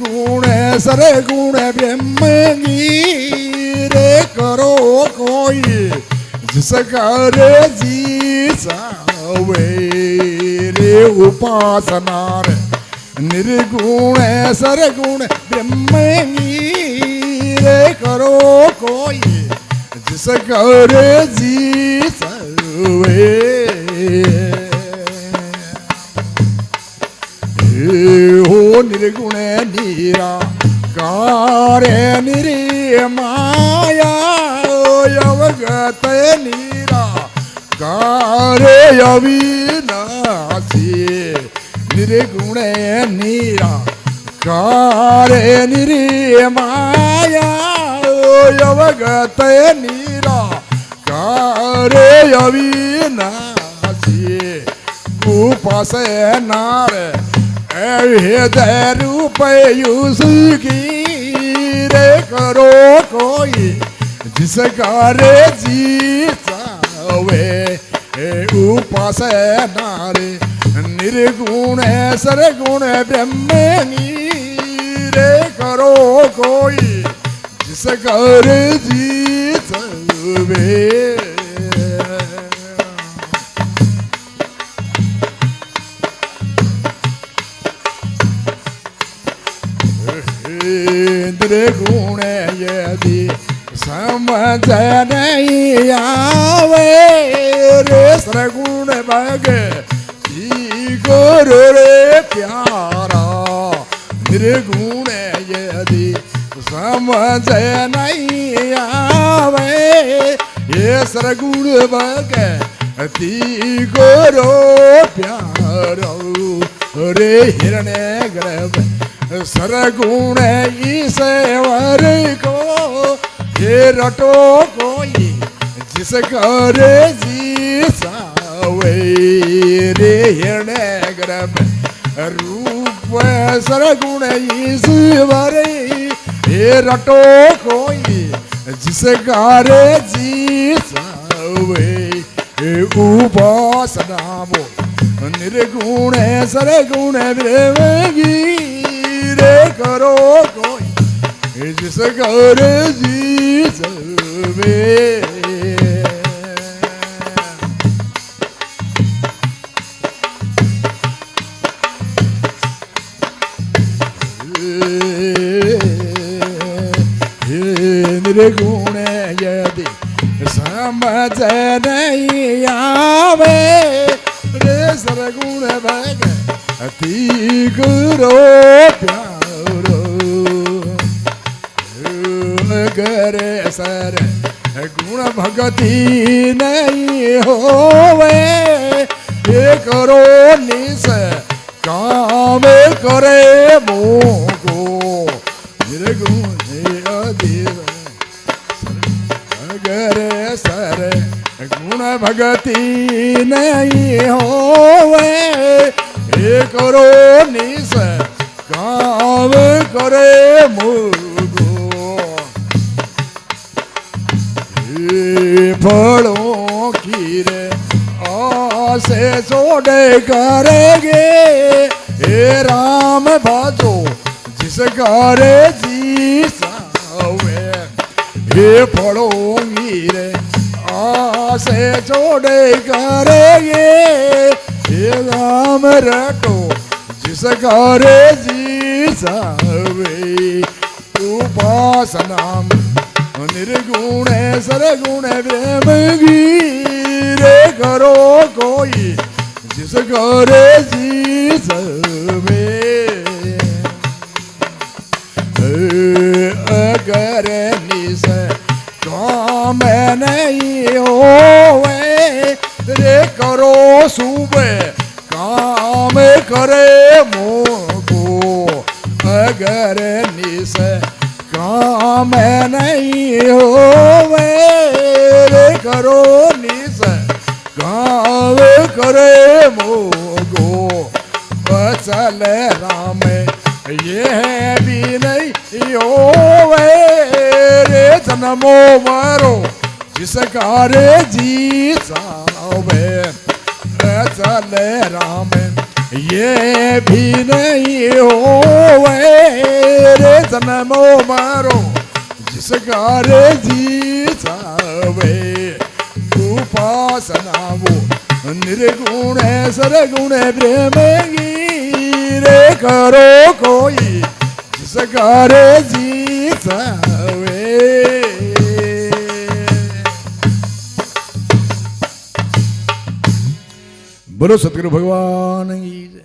निर्गुण सरगुण ब्रह्म रे करो कोई जिसका रे जी सावे रे उपासना रे निर्गुण सरगुण ब्रह्म रे करो कोई जिसका रे जी सावे हो निर्गुण नीरा कार्य निरे माया अवगत नीरा कार्य अविनाशी निर्गुण नीरा कार्य निरे माया अवगत नीरा कार्य अविनाशी उपास नार रूप युसुकी रे करो कोई जिसका रे जी सावे उपास नारे निर्गुण सरगुण ब्रह्म रे करो कोई जिसका रे जी सावे निर्गुण यदि समझ नहीं आवे रे सरगुण भग गुरु रे प्यारा निर्गुण यदि समझ नहीं आवे ये सरगुण भग गुरु प्यारा रे हिरण्य गर्भ सरगुण ईश्वर को ये रटो कोई जिसका रे जी सावे रे हिरण्य गर्भ रूप सरगुण ईश्वर ये रटो कोई जिसका रे जी सावे उपासना वो निर्गुण सरगुण ब्रह्मगी रे करो कोई जिसका रे जी सावे निर्गुण यदि समझ नहीं आवे रे सरगुण भग अति गुरु प्यारो करे सर गुण भगति नहीं होवे ये करो निस काम करे मोको निर्गुण करे सर गुण भगति नहीं होवे ये करो निस काम करे मुगो फलों की रे आसे छोड़े करेंगे हे राम बाजो जिसका रे जी सावे हे फलों की रे आसे छोड़े करेंगे हे राम रटो जिसका रे जी सावे उपासना निर्गुण सरगुण ब्रह्मगी रे करो कोई जिसका रे जी सावे अगर निस काम नहीं होवे रे करो सुबह काम करे मोको अगर निस काम नहीं होवे रे करो निस काम करे मोगो चल राम ये भी नहीं होवे रे जन्मो मरो जिसका रे जी सावे चल राम ये भी नहीं होवे જન્મો મારો जिसकारे जी सावे उपासनावो निर्गुण सरगुण प्रेम गिरे करो कोई जिसकारे जी सावे बोलो सतगुरु भगवान की जय।